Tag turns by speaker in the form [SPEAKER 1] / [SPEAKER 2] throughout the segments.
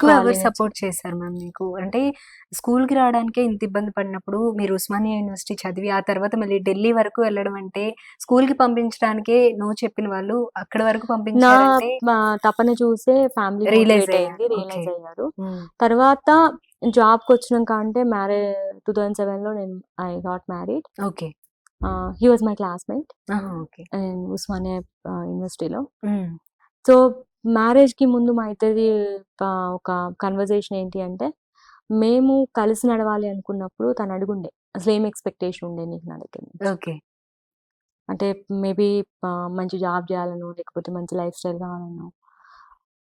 [SPEAKER 1] ఎక్కువ ఎవరు
[SPEAKER 2] college
[SPEAKER 1] support చేశారు మ్యామ్ మీకు? అంటే స్కూల్‌కి రావడానికే ఇంత ఇబ్బంది పడినప్పుడు, మీరు ఉస్మానియా యూనివర్సిటీ చదివి, ఆ తర్వాత మళ్ళీ ఢిల్లీ వరకు వెళ్ళడం అంటే, స్కూల్‌కి పంపించడానికే నో చెప్పిన వాళ్ళు, అక్కడి వరకు
[SPEAKER 2] నా
[SPEAKER 1] పంపించారంటే
[SPEAKER 2] తపన చూసే ఫ్యామిలీ
[SPEAKER 1] రియలైజ్
[SPEAKER 2] మోటివేట్ అయింది.
[SPEAKER 1] అయ్యారు. ఓకే.
[SPEAKER 2] రియలైజ్ అయ్యారు.
[SPEAKER 1] హ్మ్.
[SPEAKER 2] తర్వాత జాబ్‌కొచ్చినంక అంటే 2007లో నేను I got married.
[SPEAKER 1] Okay.
[SPEAKER 2] He was my classmate
[SPEAKER 1] ఆహా! ఓకే.
[SPEAKER 2] ఇన్ ఉస్మానియా యూనివర్సిటీలో.
[SPEAKER 1] హ్మ్.
[SPEAKER 2] సో, మ్యారేజ్‌కి ముందు మా ఇద్దరిది ఒక కన్వర్జేషన్ ఏంటి అంటే, మేము కలిసి నడవాలి అనుకున్నప్పుడు తను అడుగుండే. అసలేం ఎక్స్‌పెక్టేషన్ ఉండే నీకు నా దగ్గర నుంచి?
[SPEAKER 1] ఓకే.
[SPEAKER 2] అంటే మేబీ మంచి జాబ్ జేయాలనో, లేకపోతే మంచి లైఫ్ స్టైల్ కావాలనో.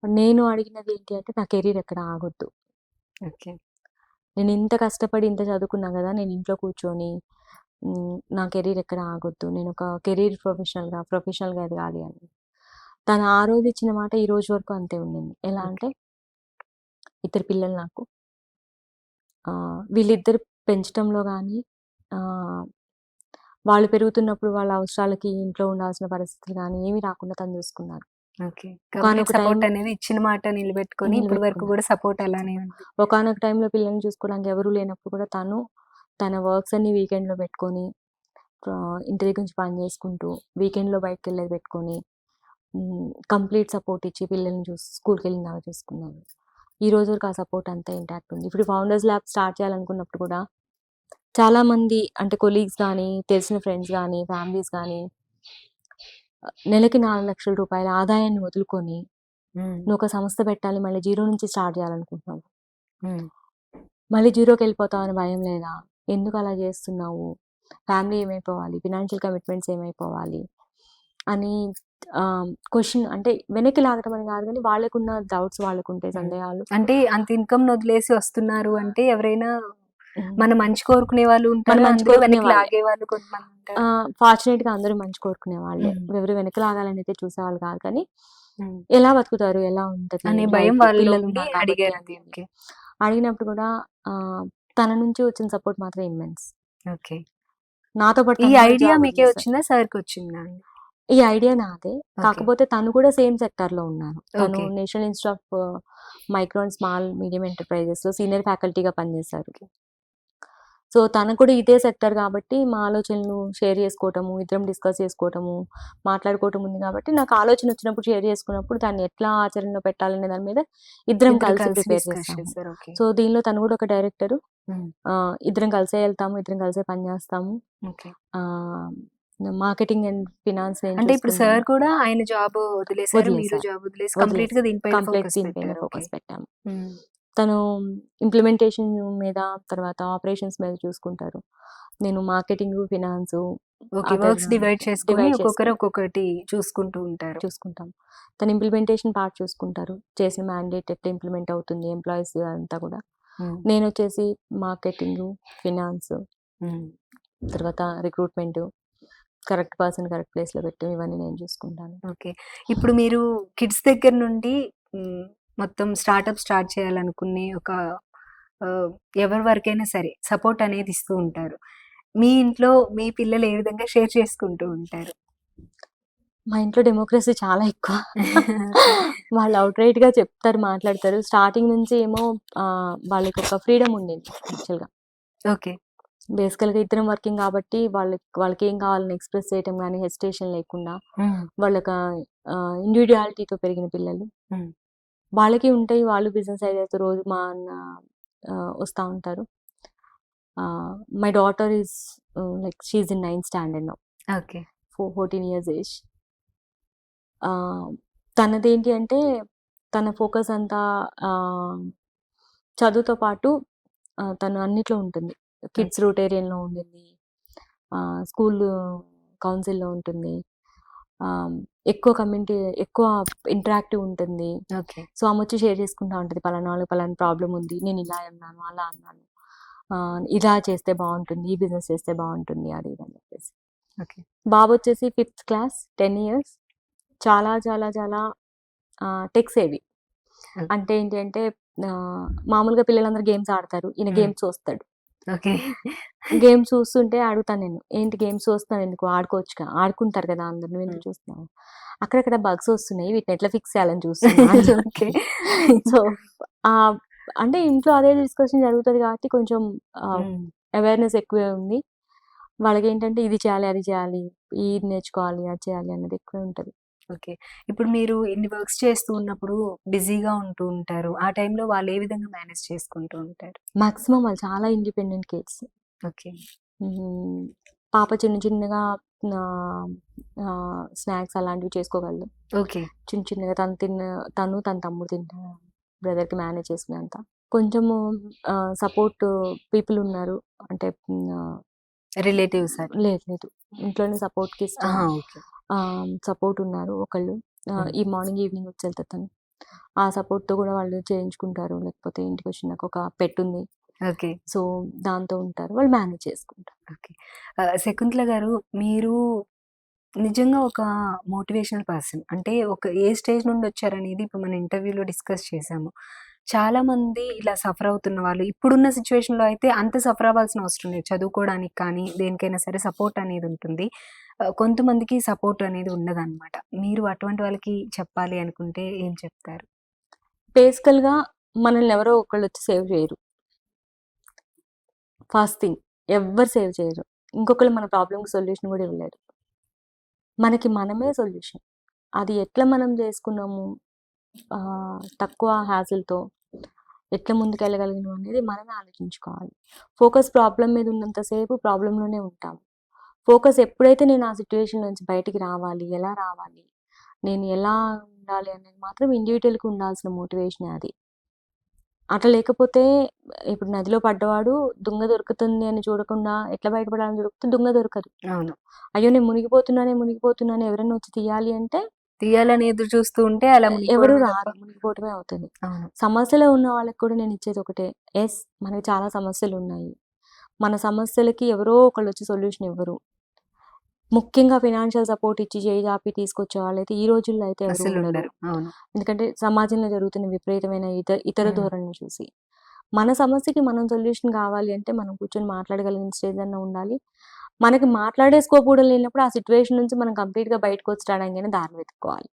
[SPEAKER 2] నేను అడిగినది ఏంటి అంటే, నా కెరీర్ ఎక్కడ ఆగొద్దు.
[SPEAKER 1] ఓకే.
[SPEAKER 2] నేను ఇంత కష్టపడి ఇంత చదువుకున్నా గదా! నేను ఇంట్లో కూర్చొని నా కెరీర్ ఎక్కడ ఆగొద్దు. నేను ఒక కెరీర్ ప్రొఫెషనల్‌గా ఎదగాలి అని. తను ఆ రోజు ఇచ్చిన మాట ఈ రోజు వరకు అంతే ఉండింది. ఎలా
[SPEAKER 1] ఓకే.
[SPEAKER 2] అంటే, ఇద్దరు పిల్లలు నాకు. వీళ్ళిద్దరు పెంచటంలో గానీ, ఆహ్, వాళ్ళు పెరుగుతున్నప్పుడు వాళ్ళ అవసరాలకి ఇంట్లో ఉండాల్సిన పరిస్థితులు గానీ, ఏమీ రాకుండా తను చూసుకున్నారు.
[SPEAKER 1] ఓకే. కంప్లీట్
[SPEAKER 2] ఒకానొక టైం
[SPEAKER 1] సపోర్ట్ అనేది ఇచ్చిన మాట నిలబెట్టుకొని, ఇప్పటి వరకు
[SPEAKER 2] నిలబెట్టుకున్నారు.
[SPEAKER 1] గూడా సపోర్ట్ అలానే ఉంది.
[SPEAKER 2] ఒకానొక టైంలో పిల్లల్ని చూసుకోవడానికి ఎవరు లేనప్పుడు కూడా తను తన వర్క్స్ అన్నీ వీకెండ్‌లో పెట్టుకొని, ఇంటి దగ్గర నుంచి పని చేసుకుంటూ, వీకెండ్‌లో బయటికెళ్ళేది పెట్టుకొని, కంప్లీట్ సపోర్ట్ ఇచ్చి పిల్లల్ని స్కూల్‌కెళ్ళిన దాకా చూసుకున్నారు. ఈ రోజు వరకు ఆ సపోర్ట్ అంతా ఇంటాక్ట్ ఉంది. ఇప్పుడు ఫౌండర్స్ ల్యాబ్ స్టార్ట్ చేయాలనుకున్నప్పుడు కూడా చాలామంది అంటే కొలీగ్స్ గానీ, తెలిసిన ఫ్రెండ్స్ గానీ, ఫ్యామిలీస్ గానీ నెలకి రూ. 4,00,000 ఆదాయాన్ని వదులుకొని,
[SPEAKER 1] హ్మ్.
[SPEAKER 2] నువ్వొక సంస్థ పెట్టాలి, మళ్ళీ జీరో నుంచి స్టార్ట్ చేయాలనుకుంటున్నావు.
[SPEAKER 1] హ్మ్.
[SPEAKER 2] మళ్ళీ జీరోకెళ్ళిపోతావని భయం లేదా? ఎందుకలా జేస్తున్నావు? ఫ్యామిలీ ఏమైపోవాలి? ఫినాన్షియల్ కమిట్మెంట్స్ ఏమైపోవాలి? అని క్వెషన్ అంటే వెనక్కి లాగటం అని గాదు గానీ, వాళ్ళకున్న డౌట్స్ వాళ్ళకుంటాయి,
[SPEAKER 1] హ్మ్.
[SPEAKER 2] సందేహాలు.
[SPEAKER 1] అంటే అంత ఇన్‌కమ్‌ని వదిలేసి వస్తున్నారు అంటే ఎవరైనా
[SPEAKER 2] హ్మ్.
[SPEAKER 1] మన మంచి కోరుకునే వాళ్ళు
[SPEAKER 2] మన
[SPEAKER 1] ఉంటారు.
[SPEAKER 2] మంచి
[SPEAKER 1] అందులో
[SPEAKER 2] కోరుకునే
[SPEAKER 1] వెనక్కి
[SPEAKER 2] వాళ్ళే.
[SPEAKER 1] లాగేవాళ్ళు కొంతమందుంటారు.
[SPEAKER 2] ఫార్చునేట్‌గా అందరూ మంచి కోరుకునే వాళ్ళే.
[SPEAKER 1] హ్మ్.
[SPEAKER 2] ఎవరు వెనక్కి లాగాలనైతే చూసేవాళ్ళు కాదు కానీ,
[SPEAKER 1] హ్మ్.
[SPEAKER 2] ఎలా బతుకుతారు? ఎలా ఉంటది
[SPEAKER 1] అనే భయం
[SPEAKER 2] లైఫ్?
[SPEAKER 1] వాళ్ళలో ఉండి
[SPEAKER 2] పిల్లలున్నారు కాబట్టి
[SPEAKER 1] అడిగారది.
[SPEAKER 2] అనేది.
[SPEAKER 1] ఓకే.
[SPEAKER 2] అడిగినప్పుడు కూడా ఆహ్, తన నుంచి వచ్చిన సపోర్ట్ మాత్రం ఇమ్మెన్స్.
[SPEAKER 1] ఓకే.
[SPEAKER 2] నాతో పాటు
[SPEAKER 1] ఈ
[SPEAKER 2] తను కూడా
[SPEAKER 1] ఐడియా
[SPEAKER 2] జాబ్
[SPEAKER 1] మీకే
[SPEAKER 2] వదిలేసారు.
[SPEAKER 1] వచ్చిందా? సార్‌కొచ్చిందా అండి?
[SPEAKER 2] ఈ ఐడియా నాదే.
[SPEAKER 1] ఓకే.
[SPEAKER 2] కాకపోతే తను కూడా సేమ్ సెక్టార్‌లో ఉన్నారు. తను
[SPEAKER 1] okay.
[SPEAKER 2] National institute of micro and small medium ఎంటర్‌ప్రైజెస్‌లో సీనియర్ ఫ్యాకల్టీగా పనిచేశారు. సో, తనకు కూడా ఇదే సెక్టార్ కాబట్టి మా ఆలోచనలు షేర్ చేసుకోవటము, ఇద్దరం డిస్కస్ చేసుకోవటము, మాట్లాడుకోవటం ఉంది కాబట్టి నాకు ఆలోచన వచ్చినప్పుడు షేర్ చేసుకున్నప్పుడు దాన్ని ఎట్లా ఆచరణలో పెట్టాలనే దాని మీద ఇద్దరం
[SPEAKER 1] ఇద్దరు
[SPEAKER 2] కలిసి
[SPEAKER 1] కలిసి
[SPEAKER 2] ప్రిపేర్
[SPEAKER 1] డిస్కస్
[SPEAKER 2] చేసాము.
[SPEAKER 1] చేసారు. ఓకే.
[SPEAKER 2] సో, దీనిలో తను కూడా ఒక డైరెక్టరు.
[SPEAKER 1] హ్మ్.
[SPEAKER 2] ఇద్దరం కలిసే ఎళ్తాము. ఇద్దరం కలిసే పని చేస్తాము.
[SPEAKER 1] ఓకే.
[SPEAKER 2] ఆహ్, మార్కెటింగ్ అండ్ ఫినాన్స్ నేను
[SPEAKER 1] అంటే ఇప్పుడు
[SPEAKER 2] చూసుకుంటాను.
[SPEAKER 1] సార్ కూడా ఆయన జాబ్ వదిలేసారు. మీరు
[SPEAKER 2] వదిలేసారు.
[SPEAKER 1] జాబ్ వదిలేసి కంప్లీట్‌గా
[SPEAKER 2] వదిలేసారు.
[SPEAKER 1] దీనిపైన
[SPEAKER 2] కంప్లీట్
[SPEAKER 1] ఫోకస్
[SPEAKER 2] దీనిపైన
[SPEAKER 1] పెట్టారు. ఓకే.
[SPEAKER 2] ఫోకస్ పెట్టాము.
[SPEAKER 1] హ్మ్.
[SPEAKER 2] తను ఇంప్లిమెంటేషన్ మీద, తర్వాత ఆపరేషన్స్ మీద చూసుకుంటారు. నేను marketing, finance
[SPEAKER 1] okay.
[SPEAKER 2] Other
[SPEAKER 1] works divide చేసుకొని
[SPEAKER 2] డివైడ్
[SPEAKER 1] ఒక్కొక్కరు
[SPEAKER 2] చేసుకుంటాం.
[SPEAKER 1] ఒక్కొక్కటి చూసుకుంటూ ఉంటారు.
[SPEAKER 2] చూసుకుంటాం. తను ఇంప్లిమెంటేషన్ పార్ట్ చూసుకుంటారు. చేసిన మ్యాండేట్ ఎట్లా ఇంప్లిమెంట్ అవుతుంది, ఎంప్లాయీస్ అంతా కూడా.
[SPEAKER 1] హ్మ్.
[SPEAKER 2] నేనొచ్చేసి మార్కెటింగు, ఫినాన్సు,
[SPEAKER 1] హ్మ్.
[SPEAKER 2] తర్వాత రిక్రూట్‌మెంటు, కరెక్ట్ పర్సన్ కరెక్ట్ ప్లేస్‌లో పెట్టడం ఇవన్నీ నేను చూసుకుంటాను.
[SPEAKER 1] ఓకే. ఇప్పుడు మీరు కిడ్స్ దగ్గర నుండి హ్మ్, మొత్తం స్టార్ట్ చేయాలనుకునే ఒక ఆహ్, ఎవరి వరకైనా సరే సపోర్ట్ అనేది ఇస్తూ ఉంటారు. మీ ఇంట్లో మీ పిల్లలు ఏ విధంగా షేర్ చేసుకుంటూ ఉంటారు?
[SPEAKER 2] మా ఇంట్లో డెమోక్రసీ చాలా ఎక్కువ.
[SPEAKER 1] ఓకే.
[SPEAKER 2] వాళ్ళు ఔట్‌రైట్‌గా చెప్తారు, మాట్లాడతారు. స్టార్టింగ్ నుంచి ఏమో వాళ్ళకొక ఫ్రీడమ్ ఉండింది యాక్చువల్‌గా.
[SPEAKER 1] ఓకే.
[SPEAKER 2] బేసికల్‌గా ఇద్దరం వర్కింగ్ కాబట్టి వాళ్ళకేం కావాలని ఎక్స్‌ప్రెస్ చేయటం గానీ, హెసిటేషన్ లేకుండా
[SPEAKER 1] హ్మ్.
[SPEAKER 2] వాళ్ళొక ఇండివిడ్యుయాలిటీతో పెరిగిన పిల్లలు.
[SPEAKER 1] హ్మ్.
[SPEAKER 2] వాళ్ళకి ఉంటాయి. వాళ్ళు బిజినెస్ ఐడియాతో రోజు మా అన్న వస్తా ఉంటారు. My daughter is like she is in ninth standard now.
[SPEAKER 1] Okay.
[SPEAKER 2] 14 years age. ఆహ్, తనదేంటి అంటే తన ఫోకస్ అంతా ఆహ్, చదువుతో పాటు తను అన్నిట్లో ఉంటుంది. Kids
[SPEAKER 1] okay.
[SPEAKER 2] రోటేరియన్‌లో ఉండింది. స్కూలు కౌన్సిల్‌లో ఉంటుంది. ఆహ్, ఎక్కువ కమ్యూనిటీ ఎక్కువ ఇంటరాక్టివ్ ఉంటుంది.
[SPEAKER 1] ఓకే.
[SPEAKER 2] సో, ఆమొచ్చి షేర్ చేసుకుంటా ఉంటది. పలానా వాళ్ళకి పలానా ప్రాబ్లమ్ ఉంది. నేను ఇలా అన్నాను, అలా అన్నాను. ఇలా చేస్తే బావుంటుంది. ఈ బిజినెస్ చేస్తే బావుంటుంది. అది ఇది అని చెప్పేసి.
[SPEAKER 1] ఓకే.
[SPEAKER 2] బాబొచ్చేసి ఫిఫ్త్ క్లాస్, 10 ఇయర్స్. చాలా చాలా చాలా టెక్ సేవి.
[SPEAKER 1] ఓకే.
[SPEAKER 2] అంటే ఏంటి అంటే మామూలుగా పిల్లలందరూ గేమ్స్ ఆడతారు. ఈయన
[SPEAKER 1] హ్మ్.
[SPEAKER 2] గేమ్స్ చూస్తాడు.
[SPEAKER 1] ఓకే.
[SPEAKER 2] గేమ్స్ చూస్తుంటే అడుగుతాను నేను. "ఏంటి గేమ్స్ చూస్తున్నావు ఎందుకు? ఆడుకోవచ్చుగా. ఆడుకుంటారు కదా అందరూ.
[SPEAKER 1] హ్మ్.
[SPEAKER 2] నువ్వెందుకు చూస్తున్నావు?" "అక్కడక్కడ బగ్స్ వస్తున్నాయి. వీటిని ఎట్లా ఫిక్స్ చేయాలని చూస్తున్నా" అని
[SPEAKER 1] ఓకే.
[SPEAKER 2] చెప్తా. సో, ఆహ్, అంటే ఇంట్లో అదే డిస్కషన్ జరుగుతది కాబట్టి కొంచెం ఆహ్,
[SPEAKER 1] హ్మ్.
[SPEAKER 2] అవేర్‌నెస్ ఎక్కువే ఉంది. వాళ్ళకేంటంటే ఇది చేయాలి, అది చేయాలి, ఇది నేర్చుకోవాలి, అది చేయాలి అన్నది ఎక్కువే ఉంటది.
[SPEAKER 1] ఓకే. ఇప్పుడు మీరు ఇన్ని వర్క్స్ చేస్తూ ఉన్నప్పుడు బిజీగా ఉంటూ ఉంటారు. ఆ టైంలో వాళ్ళు ఏ విధంగా మేనేజ్ చేసుకుంటూ ఉంటారు?
[SPEAKER 2] మాక్సిమం వాళ్ళు చాలా ఇండిపెండెంట్ కిడ్స్.
[SPEAKER 1] ఓకే.
[SPEAKER 2] హ్మ్. పాప చిన్న చిన్నగా ఆహ్, స్నాక్స్ అలాంటివి చేసుకోగలదు.
[SPEAKER 1] ఓకే.
[SPEAKER 2] చిన్న చిన్నగా తన తమ్ముడు తింటారు. బ్రదర్‌కి మేనేజ్ చేసుకునేంత. కొంచెము సపోర్ట్ పీపుల్ ఉన్నారు. అంటే
[SPEAKER 1] రిలేటివ్స్ అట్లా.
[SPEAKER 2] లేదు లేదు. ఇంట్లోనే సపోర్ట్‌కి
[SPEAKER 1] ఆహా! ఓకే.
[SPEAKER 2] సపోర్ట్ ఉన్నారు ఒకళ్ళు.
[SPEAKER 1] హ్మ్.
[SPEAKER 2] ఈ మార్నింగ్, ఈవినింగ్ వచ్చి వెళ్తది తను. ఆ సపోర్ట్‌తో కూడా వాళ్ళు చేయించుకుంటారు. లేకపోతే ఇంటికొచ్చినాక ఒక పెట్ ఉంది.
[SPEAKER 1] ఓకే.
[SPEAKER 2] సో, దాంతో ఉంటారు. వాళ్ళు మేనేజ్ చేసుకుంటారు.
[SPEAKER 1] ఓకే. శకుంతల గారు, మీరు నిజంగా ఒక మోటివేషనల్ పర్సన్. అంటే ఒక ఏ స్టేజ్ నుండొచ్చారనేది ఇప్పుడు మన ఇంటర్వ్యూలో డిస్కస్ చేశాము. చాలామంది ఇలా సఫర్ అవుతున్న వాళ్ళు ఇప్పుడున్న సిట్యుయేషన్‌లో అయితే అంత సఫర్ అవ్వాల్సిన అవసరం లేదు. చదువుకోవడానికి కానీ, దేనికైనా సరే సపోర్ట్ అనేది ఉంటుంది. కొంతమందికి సపోర్ట్ అనేది ఉండదనమాట. మీరు అటువంటి వాళ్ళకి చెప్పాలి అనుకుంటే ఏం చెప్తారు?
[SPEAKER 2] బేసికల్‌గా మనల్ని ఎవరో ఒకళ్ళొచ్చి సేవ్ చేయరు. ఫస్ట్ థింగ్ ఎవ్వరు సేవ్ చేయరు. ఇంకొకళ్ళు మన ప్రాబ్లమ్‌కి సొల్యూషన్ గూడా ఇవ్వలేరు. మనకి మనమే సొల్యూషన్. అది ఎట్లా మనం జేసుకున్నాము తక్కువ హ్యాసిల్‌తో ఎట్లా ముందుకెళ్ళగలిగినాం అనేది మనమే ఆలోచించుకోవాలి. ఫోకస్ ప్రాబ్లమ్ మీద ఉన్నంత సేపు ప్రాబ్లమ్‌లోనే ఉంటాము. ఫోకస్ ఎప్పుడైతే నేను ఆ సిట్యుయేషన్ నుంచి బయటికి రావాలి, ఎలా రావాలి, నేను ఎలా ఉండాలి అనేది మాత్రం ఇండివిడ్యువల్‌కి ఉండాల్సిన మోటివేషనే అది. అట్లా లేకపోతే ఇప్పుడు నదిలో పడ్డవాడు దుంగ దొరుకుతుంది అని చూడకుండా ఎట్లా బయటపడాలని దొరికితే దుంగ దొరకదు.
[SPEAKER 1] అవును.
[SPEAKER 2] అయ్యో! నేను మునిగిపోతున్నానే, మునిగిపోతున్నాను ఎవరైనా వచ్చి తీయాలి అంటే
[SPEAKER 1] తీయాలని ఎదురు చూస్తూ ఉంటే అలా
[SPEAKER 2] ఎవరు
[SPEAKER 1] మునిగిపోవడమే తప్ప
[SPEAKER 2] రారు. మునిగిపోవటమే అవుతది.
[SPEAKER 1] అవును.
[SPEAKER 2] సమస్యలో ఉన్న వాళ్ళకి కూడా నేనిచ్చేది ఒకటే. యెస్, మనకి చాలా సమస్యలున్నాయి. మన సమస్యలకి ఎవరో ఒకళ్ళొచ్చి సొల్యూషన్ ఇవ్వరు. ముఖ్యంగా ఫైనాన్షియల్ సపోర్ట్ ఇచ్చి చేయి జాపి తీసుకొచ్చే వాళ్ళైతే ఈ రోజుల్లో అయితే ఎవరు ఉండరు.
[SPEAKER 1] అస్సలుండరు. అవును.
[SPEAKER 2] ఎందుకంటే సమాజంలో జరుగుతున్న విపరీతమైన ఇతర
[SPEAKER 1] హ్మ్.
[SPEAKER 2] ధోరణులు చూసి. మన సమస్యకి మనం సొల్యూషన్ కావాలి అంటే మనం కూర్చొని మాట్లాడగలిగిన స్టేజ్ అన్నా ఉండాలి. మనకి మాట్లాడే స్కోప్ కూడా లేనప్పుడు ఆ సిట్యుయేషన్ నుంచి మనం కంప్లీట్‌గా బయటకొచ్చడానికైనా దారి వెతుక్కోవాలి.